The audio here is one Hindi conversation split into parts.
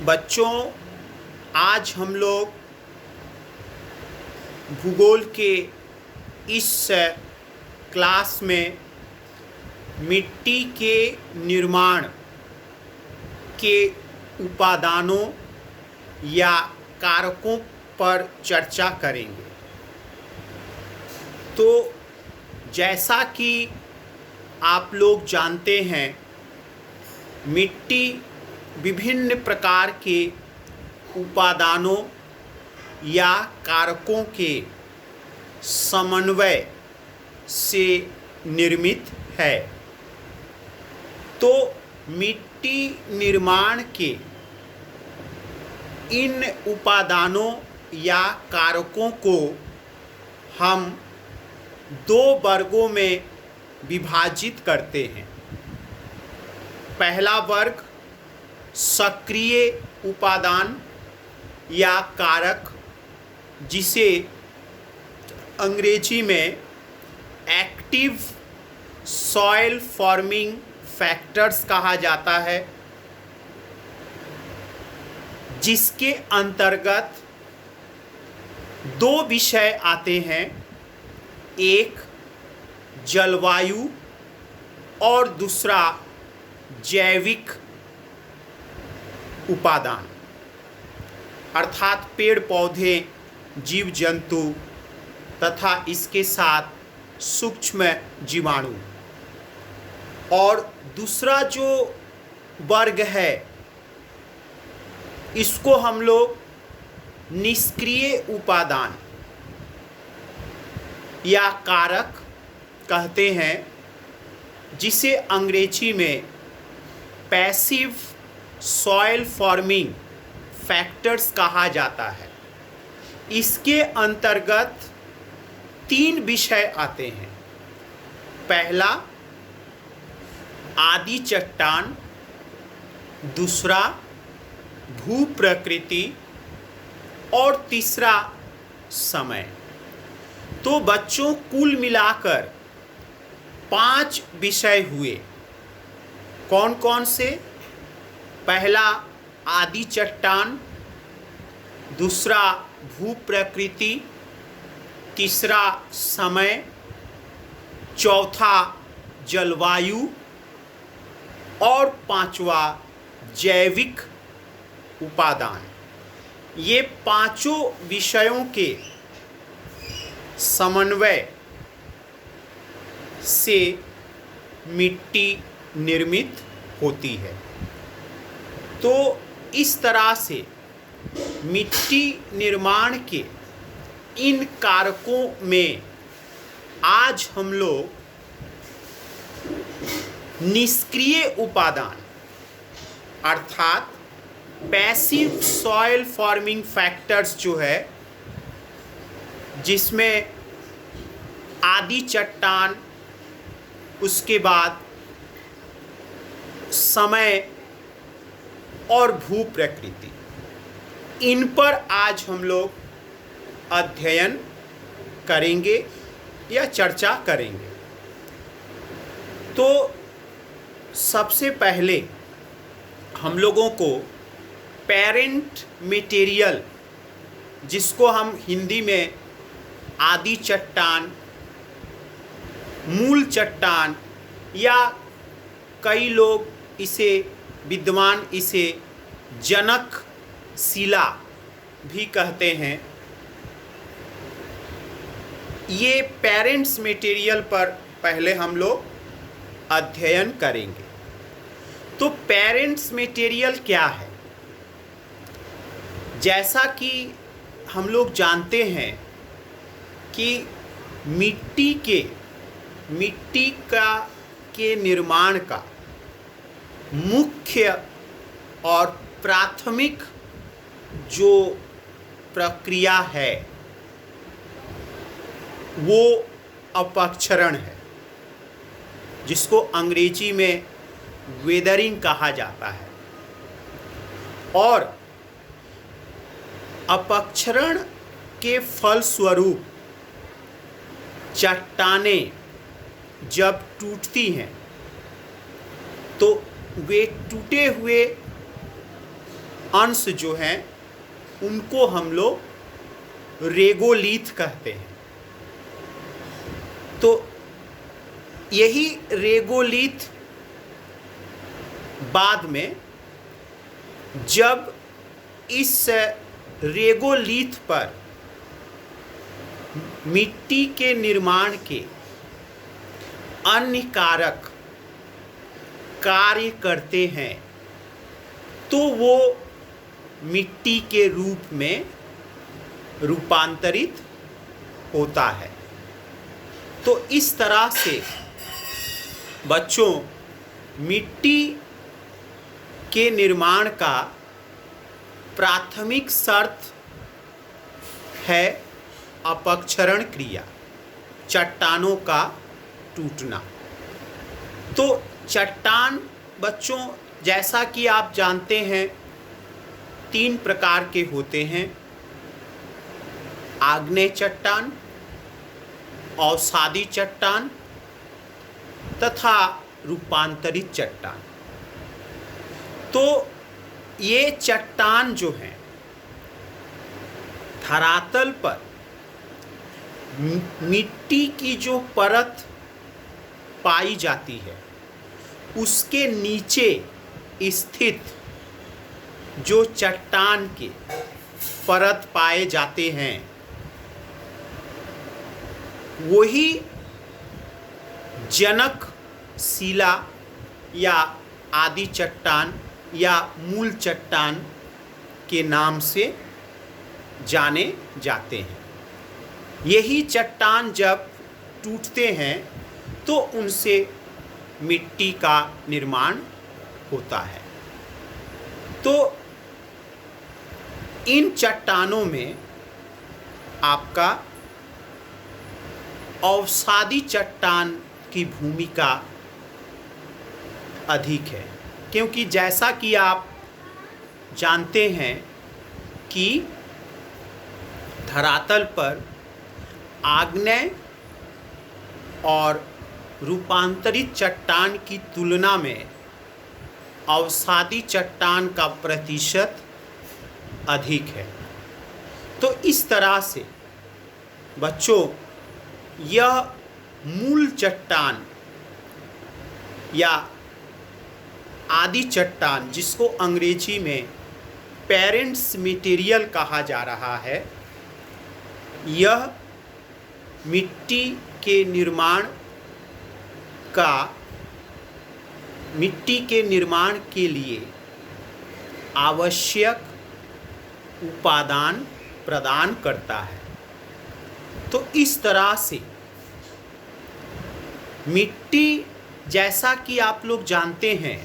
बच्चों, आज हम लोग भूगोल के इस क्लास में मिट्टी के निर्माण के उपादानों या कारकों पर चर्चा करेंगे। तो जैसा कि आप लोग जानते हैं, मिट्टी विभिन्न प्रकार के उपादानों या कारकों के समन्वय से निर्मित है। तो मिट्टी निर्माण के इन उपादानों या कारकों को हम दो वर्गों में विभाजित करते हैं। पहला वर्ग सक्रिय उपादान या कारक, जिसे अंग्रेजी में एक्टिव सॉइल फॉर्मिंग फैक्टर्स कहा जाता है, जिसके अंतर्गत दो विषय आते हैं, एक जलवायु और दूसरा जैविक उपादान, अर्थात पेड़ पौधे, जीव जंतु तथा इसके साथ सूक्ष्म जीवाणु। और दूसरा जो वर्ग है, इसको हम लोग निष्क्रिय उपादान या कारक कहते हैं, जिसे अंग्रेजी में पैसिव सॉइल फॉर्मिंग फैक्टर्स कहा जाता है। इसके अंतर्गत तीन विषय आते हैं। पहला आदि चट्टान, दूसरा भू प्रकृति और तीसरा समय। तो बच्चों, कुल मिलाकर 5 विषय हुए। कौन कौन से? पहला आदि चट्टान, दूसरा भू प्रकृति, तीसरा समय, चौथा जलवायु और पांचवा जैविक उपादान। ये पांचों विषयों के समन्वय से मिट्टी निर्मित होती है। तो इस तरह से मिट्टी निर्माण के इन कारकों में आज हम लोग निष्क्रिय उपादान अर्थात पैसिव सॉइल फॉर्मिंग फैक्टर्स जो है, जिसमें आदि चट्टान, उसके बाद समय और भू प्रकृति, इन पर आज हम लोग अध्ययन करेंगे या चर्चा करेंगे। तो सबसे पहले हम लोगों को पेरेंट मटेरियल, जिसको हम हिंदी में आदि चट्टान, मूल चट्टान या कई लोग विद्वान इसे जनक शिला भी कहते हैं, ये पेरेंट्स मटेरियल पर पहले हम लोग अध्ययन करेंगे। तो पेरेंट्स मटेरियल क्या है? जैसा कि हम लोग जानते हैं कि मिट्टी के निर्माण का मुख्य और प्राथमिक जो प्रक्रिया है वो अपक्षरण है, जिसको अंग्रेजी में वेदरिंग कहा जाता है। और अपक्षरण के फलस्वरूप चट्टानें जब टूटती हैं तो वे टूटे हुए अंश जो हैं उनको हम लोग रेगोलिथ कहते हैं। तो यही रेगोलिथ बाद में जब इस रेगोलिथ पर मिट्टी के निर्माण के अन्य कारक कार्य करते हैं तो वो मिट्टी के रूप में रूपांतरित होता है। तो इस तरह से बच्चों मिट्टी के निर्माण का प्राथमिक शर्त है अपक्षरण क्रिया, चट्टानों का टूटना। तो चट्टान बच्चों जैसा कि आप जानते हैं 3 प्रकार के होते हैं, आग्नेय चट्टान, अवसादी चट्टान तथा रूपांतरित चट्टान। तो ये चट्टान जो हैं धरातल पर मिट्टी की जो परत पाई जाती है उसके नीचे स्थित जो चट्टान के परत पाए जाते हैं वही जनक शिला या आदि चट्टान या मूल चट्टान के नाम से जाने जाते हैं। यही चट्टान जब टूटते हैं तो उनसे मिट्टी का निर्माण होता है। तो इन चट्टानों में आपका अवसादी चट्टान की भूमिका अधिक है, क्योंकि जैसा कि आप जानते हैं कि धरातल पर आग्नेय और रूपांतरित चट्टान की तुलना में अवसादी चट्टान का प्रतिशत अधिक है। तो इस तरह से बच्चों यह मूल चट्टान या आदि चट्टान जिसको अंग्रेजी में पेरेंट्स मटेरियल कहा जा रहा है, यह मिट्टी के निर्माण के लिए आवश्यक उपादान प्रदान करता है। तो इस तरह से मिट्टी जैसा कि आप लोग जानते हैं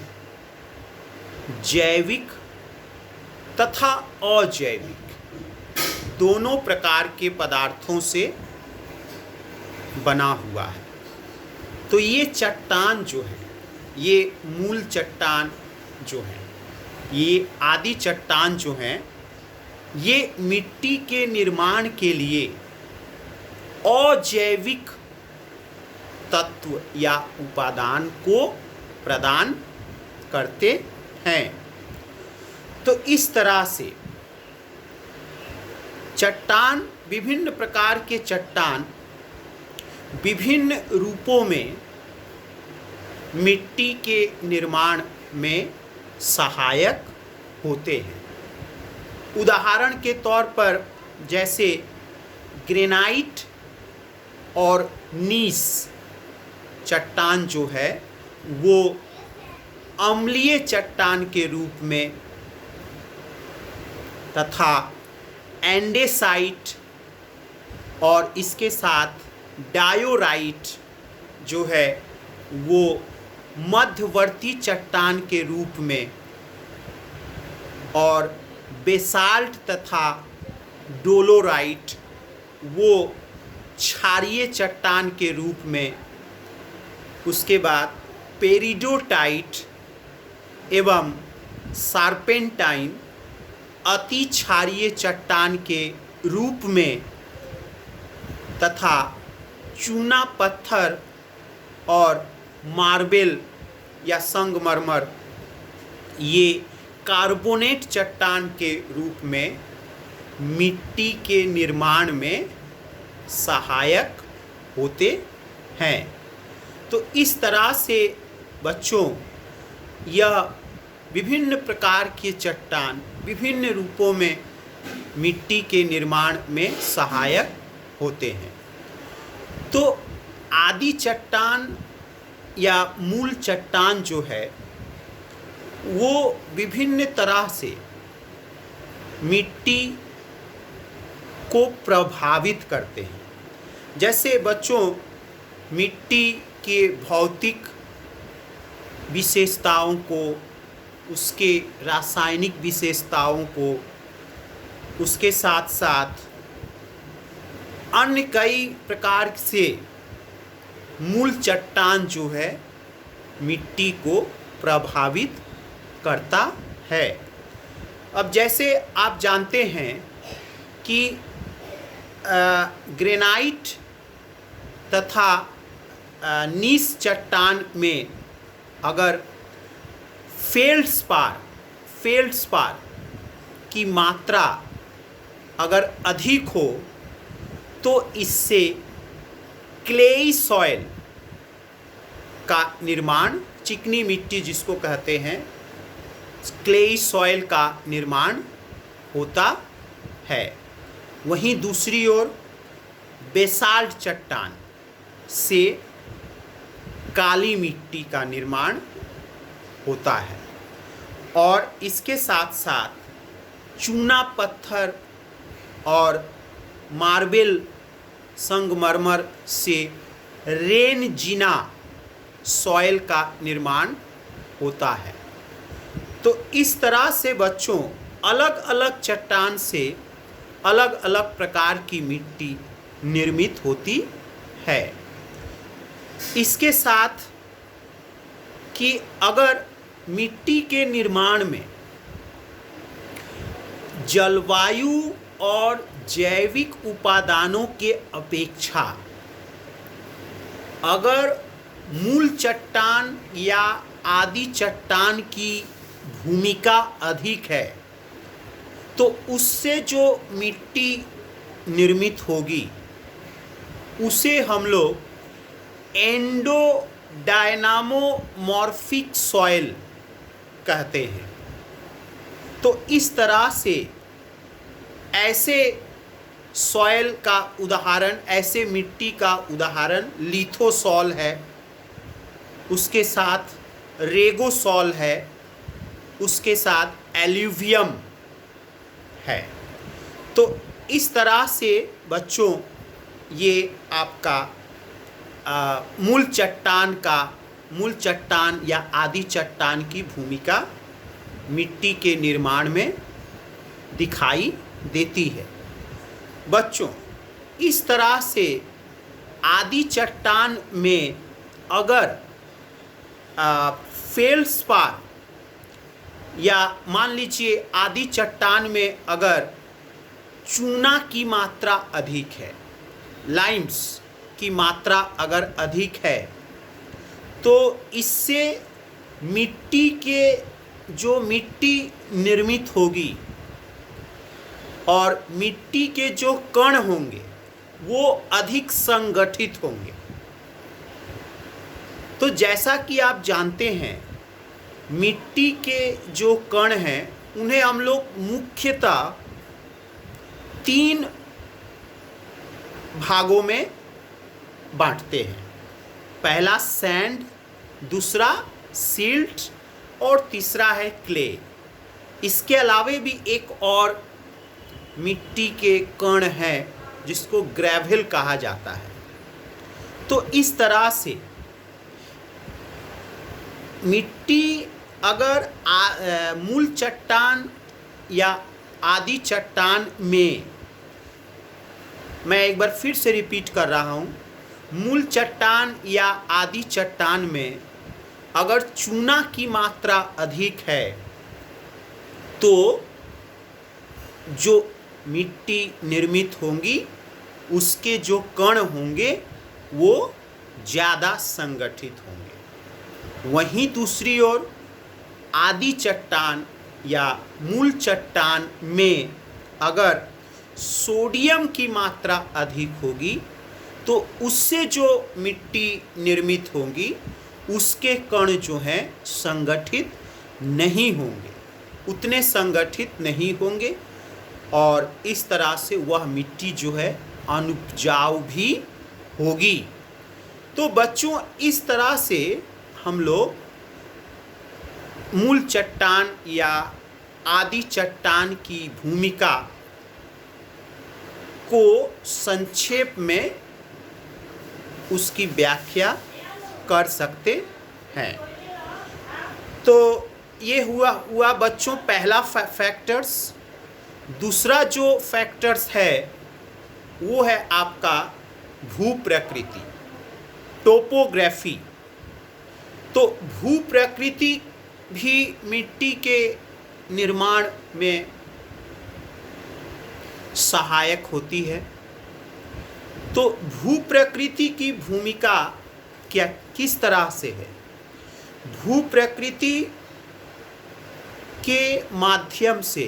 जैविक तथा अजैविक दोनों प्रकार के पदार्थों से बना हुआ है। तो ये चट्टान जो है, ये मूल चट्टान जो है, ये आदि चट्टान जो हैं, ये मिट्टी के निर्माण के लिए अजैविक तत्व या उपादान को प्रदान करते हैं। तो इस तरह से चट्टान, विभिन्न प्रकार के चट्टान विभिन्न रूपों में मिट्टी के निर्माण में सहायक होते हैं। उदाहरण के तौर पर जैसे ग्रेनाइट और नीस चट्टान जो है वो अम्लीय चट्टान के रूप में तथा एंडेसाइट और इसके साथ डायोराइट जो है वो मध्यवर्ती चट्टान के रूप में और बेसाल्ट तथा डोलोराइट वो क्षारीय चट्टान के रूप में, उसके बाद पेरिडोटाइट एवं सार्पेंटाइन अति क्षारीय चट्टान के रूप में तथा चूना पत्थर और मार्बल या संगमरमर ये कार्बोनेट चट्टान के रूप में मिट्टी के निर्माण में सहायक होते हैं। तो इस तरह से बच्चों यह विभिन्न प्रकार के चट्टान विभिन्न रूपों में मिट्टी के निर्माण में सहायक होते हैं। तो आदि चट्टान या मूल चट्टान जो है वो विभिन्न तरह से मिट्टी को प्रभावित करते हैं। जैसे बच्चों मिट्टी के भौतिक विशेषताओं को, उसके रासायनिक विशेषताओं को, उसके साथ साथ अन्य कई प्रकार से मूल चट्टान जो है मिट्टी को प्रभावित करता है। अब जैसे आप जानते हैं कि ग्रेनाइट तथा नीस चट्टान में अगर फेल्ड्स्पार की मात्रा अगर अधिक हो तो इससे क्लेई सॉइल का निर्माण, चिकनी मिट्टी जिसको कहते हैं, क्लेई सॉइल का निर्माण होता है। वहीं दूसरी ओर बेसाल्ट चट्टान से काली मिट्टी का निर्माण होता है और इसके साथ साथ चूना पत्थर और मार्बल संगमरमर से रेनजिना सॉइल का निर्माण होता है। तो इस तरह से बच्चों अलग अलग चट्टान से अलग अलग प्रकार की मिट्टी निर्मित होती है। इसके साथ कि अगर मिट्टी के निर्माण में जलवायु और जैविक उपादानों के अपेक्षा अगर मूल चट्टान या आदि चट्टान की भूमिका अधिक है तो उससे जो मिट्टी निर्मित होगी उसे हम लोग एंडोडायनामोमॉर्फिक सॉइल कहते हैं। तो इस तरह से ऐसे सॉइल का उदाहरण, ऐसे मिट्टी का उदाहरण लिथोसॉल है, उसके साथ रेगोसॉल है, उसके साथ एल्यूवियम है। तो इस तरह से बच्चों ये आपका मूल चट्टान या आदि चट्टान की भूमिका मिट्टी के निर्माण में दिखाई देती है। बच्चों इस तरह से आदि चट्टान में अगर फेल्ड्स्पार या मान लीजिए आदि चट्टान में अगर चूना की मात्रा अधिक है, लाइम्स की मात्रा अगर अधिक है तो इससे मिट्टी के जो मिट्टी निर्मित होगी और मिट्टी के जो कण होंगे वो अधिक संगठित होंगे। तो जैसा कि आप जानते हैं मिट्टी के जो कण हैं उन्हें हम लोग मुख्यतः 3 भागों में बांटते हैं। पहला सैंड, दूसरा सिल्ट और तीसरा है क्ले। इसके अलावे भी एक और मिट्टी के कण हैं जिसको ग्रेवल कहा जाता है। तो इस तरह से मिट्टी अगर मूल चट्टान या आदि चट्टान में, मैं एक बार फिर से रिपीट कर रहा हूँ, मूल चट्टान या आदि चट्टान में अगर चूना की मात्रा अधिक है तो जो मिट्टी निर्मित होंगी उसके जो कण होंगे वो ज़्यादा संगठित होंगे। वहीं दूसरी ओर आदि चट्टान या मूल चट्टान में अगर सोडियम की मात्रा अधिक होगी तो उससे जो मिट्टी निर्मित होगी उसके कण जो हैं संगठित नहीं होंगे, उतने संगठित नहीं होंगे और इस तरह से वह मिट्टी जो है अनुपजाऊ भी होगी। तो बच्चों, इस तरह से हम लोग मूल चट्टान या आदि चट्टान की भूमिका को संक्षेप में उसकी व्याख्या कर सकते हैं। तो ये हुआ बच्चों पहला फैक्टर्स। दूसरा जो फैक्टर्स है वो है आपका भू प्रकृति, टोपोग्राफी। तो भू प्रकृति भी मिट्टी के निर्माण में सहायक होती है। तो भू प्रकृति की भूमिका क्या किस तरह से है? भू प्रकृति के माध्यम से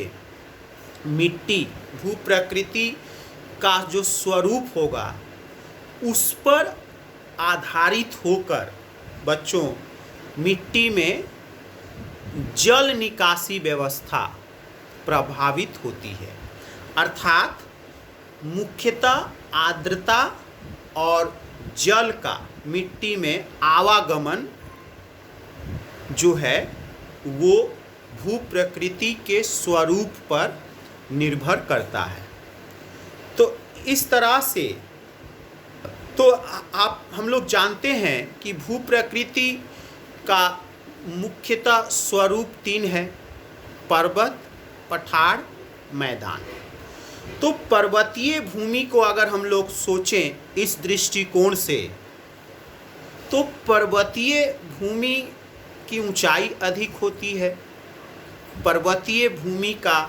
मिट्टी, भू प्रकृति का जो स्वरूप होगा उस पर आधारित होकर बच्चों मिट्टी में जल निकासी व्यवस्था प्रभावित होती है। अर्थात मुख्यतः आर्द्रता और जल का मिट्टी में आवागमन जो है वो भू प्रकृति के स्वरूप पर निर्भर करता है। तो इस तरह से तो हम लोग जानते हैं कि भू प्रकृति का मुख्यतः स्वरूप 3 है: पर्वत, पठार, मैदान। तो पर्वतीय भूमि को अगर हम लोग सोचें इस दृष्टिकोण से तो पर्वतीय भूमि की ऊंचाई अधिक होती है, पर्वतीय भूमि का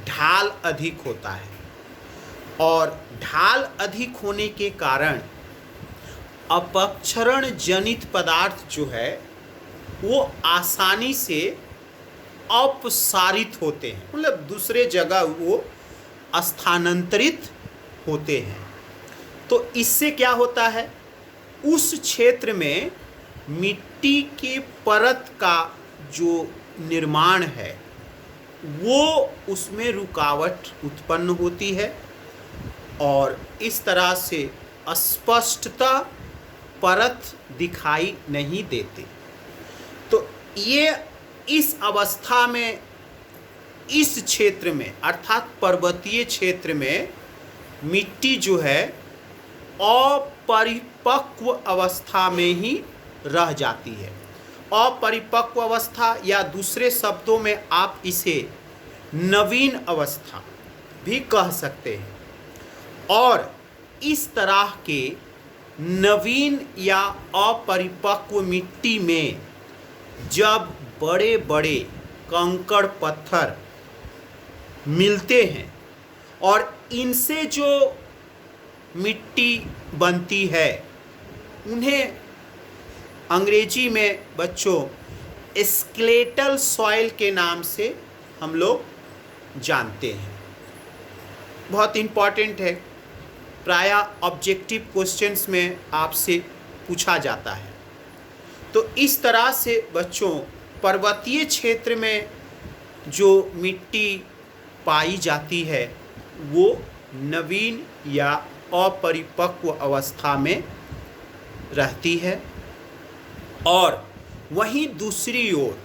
ढाल अधिक होता है और ढाल अधिक होने के कारण अपक्षरण जनित पदार्थ जो है वो आसानी से अपसारित होते हैं, मतलब दूसरे जगह वो स्थानांतरित होते हैं। तो इससे क्या होता है, उस क्षेत्र में मिट्टी के परत का जो निर्माण है वो उसमें रुकावट उत्पन्न होती है और इस तरह से स्पष्टता परत दिखाई नहीं देते। तो ये इस अवस्था में, इस क्षेत्र में अर्थात पर्वतीय क्षेत्र में मिट्टी जो है अपरिपक्व अवस्था में ही रह जाती है। अपरिपक्व अवस्था या दूसरे शब्दों में आप इसे नवीन अवस्था भी कह सकते हैं। और इस तरह के नवीन या अपरिपक्व मिट्टी में जब बड़े बड़े कंकड़ पत्थर मिलते हैं और इनसे जो मिट्टी बनती है उन्हें अंग्रेजी में बच्चों स्केलेटल सॉइल के नाम से हम लोग जानते हैं। बहुत इम्पॉर्टेंट है, प्रायः ऑब्जेक्टिव क्वेश्चंस में आपसे पूछा जाता है। तो इस तरह से बच्चों पर्वतीय क्षेत्र में जो मिट्टी पाई जाती है वो नवीन या अपरिपक्व अवस्था में रहती है। और वहीं दूसरी ओर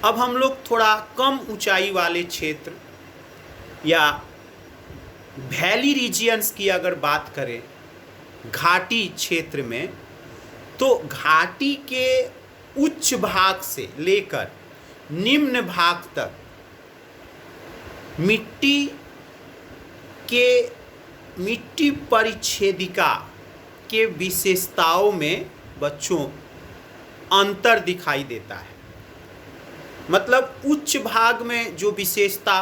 अब हम लोग थोड़ा कम ऊंचाई वाले क्षेत्र या वैली रीजियंस की अगर बात करें, घाटी क्षेत्र में, तो घाटी के उच्च भाग से लेकर निम्न भाग तक मिट्टी परिच्छेदिका के विशेषताओं में बच्चों अंतर दिखाई देता है। मतलब उच्च भाग में जो विशेषता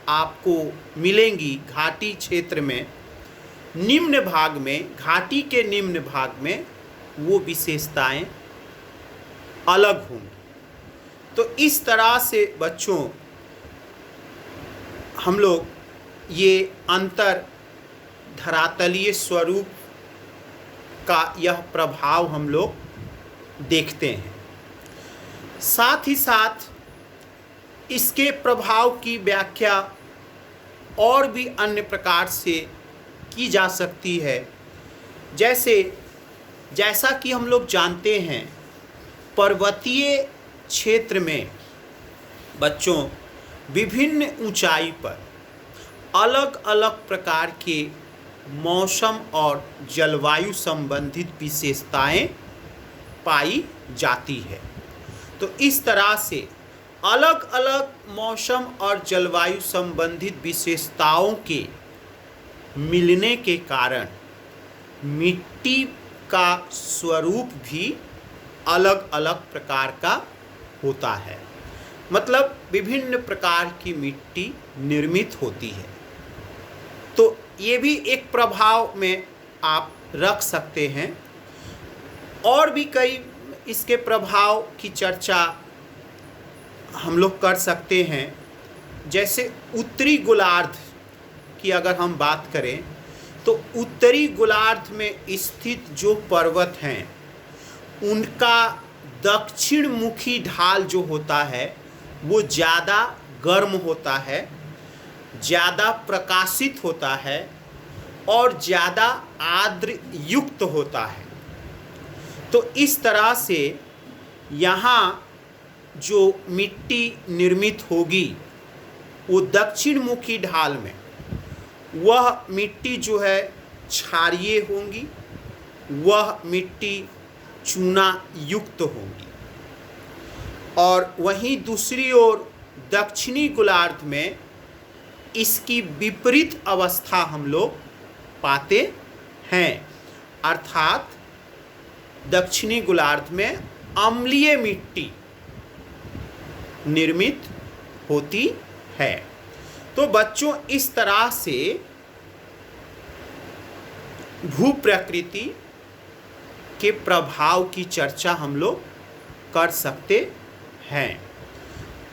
आपको मिलेंगी घाटी क्षेत्र में, निम्न भाग में, घाटी के निम्न भाग में वो विशेषताएं अलग होंगी। तो इस तरह से बच्चों हम लोग ये अंतर धरातलीय स्वरूप का यह प्रभाव हम लोग देखते हैं। साथ ही साथ इसके प्रभाव की व्याख्या और भी अन्य प्रकार से की जा सकती है। जैसा कि हम लोग जानते हैं, पर्वतीय क्षेत्र में बच्चों विभिन्न ऊंचाई पर अलग अलग प्रकार के मौसम और जलवायु संबंधित विशेषताएं पाई जाती है। तो इस तरह से अलग अलग मौसम और जलवायु संबंधित विशेषताओं के मिलने के कारण मिट्टी का स्वरूप भी अलग अलग प्रकार का होता है। मतलब विभिन्न प्रकार की मिट्टी निर्मित होती है। तो ये भी एक प्रभाव में आप रख सकते हैं। और भी कई इसके प्रभाव की चर्चा हम लोग कर सकते हैं। जैसे उत्तरी गोलार्ध की अगर हम बात करें, तो उत्तरी गोलार्ध में स्थित जो पर्वत हैं, उनका दक्षिण मुखी ढाल जो होता है वो ज़्यादा गर्म होता है, ज़्यादा प्रकाशित होता है और ज़्यादा आर्द्र युक्त होता है। तो इस तरह से यहाँ जो मिट्टी निर्मित होगी वो दक्षिण मुखी ढाल में, वह मिट्टी जो है क्षारीय होंगी, वह मिट्टी चूना युक्त होंगी। और वहीं दूसरी ओर दक्षिणी गोलार्ध में इसकी विपरीत अवस्था हम लोग पाते हैं। अर्थात दक्षिणी गोलार्ध में अम्लीय मिट्टी निर्मित होती है। तो बच्चों इस तरह से भू प्रकृति के प्रभाव की चर्चा हम लोग कर सकते हैं।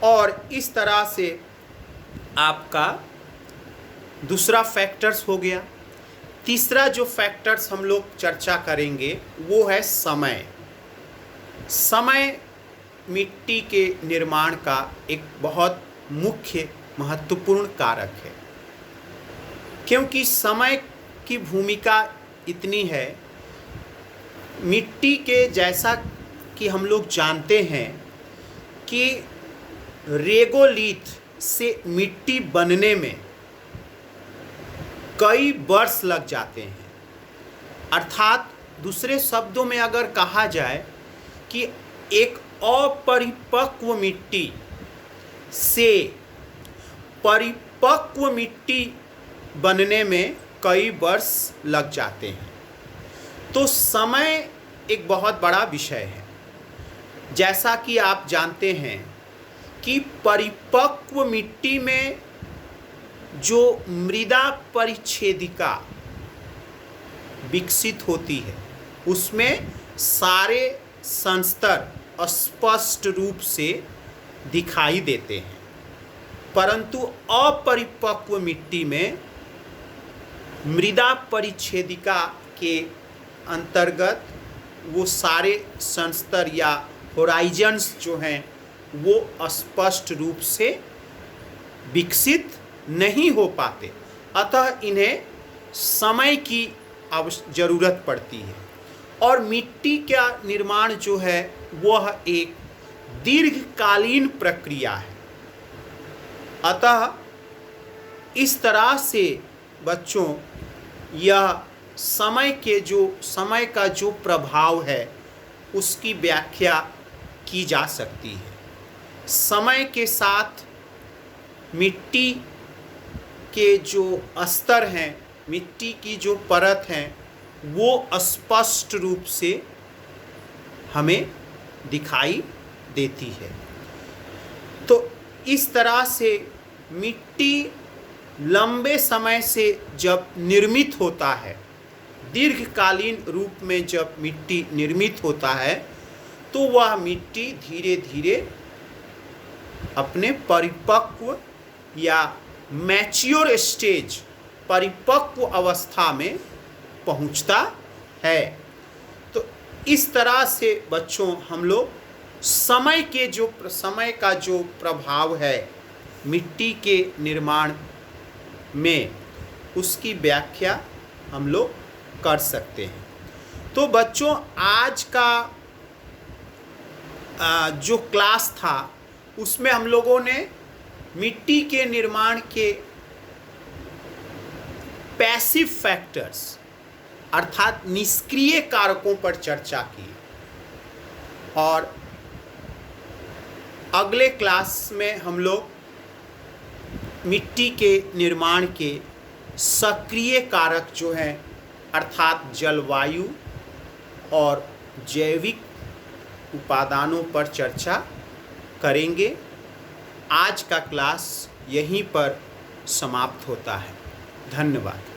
और इस तरह से आपका दूसरा फैक्टर्स हो गया। तीसरा जो फैक्टर्स हम लोग चर्चा करेंगे वो है समय। समय मिट्टी के निर्माण का एक बहुत मुख्य महत्वपूर्ण कारक है, क्योंकि समय की भूमिका इतनी है। मिट्टी के, जैसा कि हम लोग जानते हैं कि रेगोलिथ से मिट्टी बनने में कई वर्ष लग जाते हैं। अर्थात दूसरे शब्दों में अगर कहा जाए कि एक अपरिपक्व मिट्टी से परिपक्व मिट्टी बनने में कई वर्ष लग जाते हैं। तो समय एक बहुत बड़ा विषय है। जैसा कि आप जानते हैं कि परिपक्व मिट्टी में जो मृदा परिच्छेदिका विकसित होती है, उसमें सारे संस्तर स्पष्ट रूप से दिखाई देते हैं। परंतु अपरिपक्व मिट्टी में मृदा परिच्छेदिका के अंतर्गत वो सारे संस्तर या होराइजन्स जो हैं वो स्पष्ट रूप से विकसित नहीं हो पाते। अतः इन्हें समय की ज़रूरत पड़ती है। और मिट्टी का निर्माण जो है वह एक दीर्घकालीन प्रक्रिया है। अतः इस तरह से बच्चों यह समय का जो प्रभाव है उसकी व्याख्या की जा सकती है। समय के साथ मिट्टी के जो स्तर हैं, मिट्टी की जो परत हैं, वो स्पष्ट रूप से हमें दिखाई देती है। तो इस तरह से मिट्टी लंबे समय से जब निर्मित होता है, दीर्घकालीन रूप में जब मिट्टी निर्मित होता है, तो वह मिट्टी धीरे धीरे अपने परिपक्व या मैच्योर स्टेज, परिपक्व अवस्था में पहुंचता है। तो इस तरह से बच्चों हम लोग समय का जो प्रभाव है मिट्टी के निर्माण में, उसकी व्याख्या हम लोग कर सकते हैं। तो बच्चों आज का जो क्लास था उसमें हम लोगों ने मिट्टी के निर्माण के पैसिव फैक्टर्स अर्थात निष्क्रिय कारकों पर चर्चा की, और अगले क्लास में हम लोग मिट्टी के निर्माण के सक्रिय कारक जो हैं अर्थात जलवायु और जैविक उपादानों पर चर्चा करेंगे। आज का क्लास यहीं पर समाप्त होता है। धन्यवाद।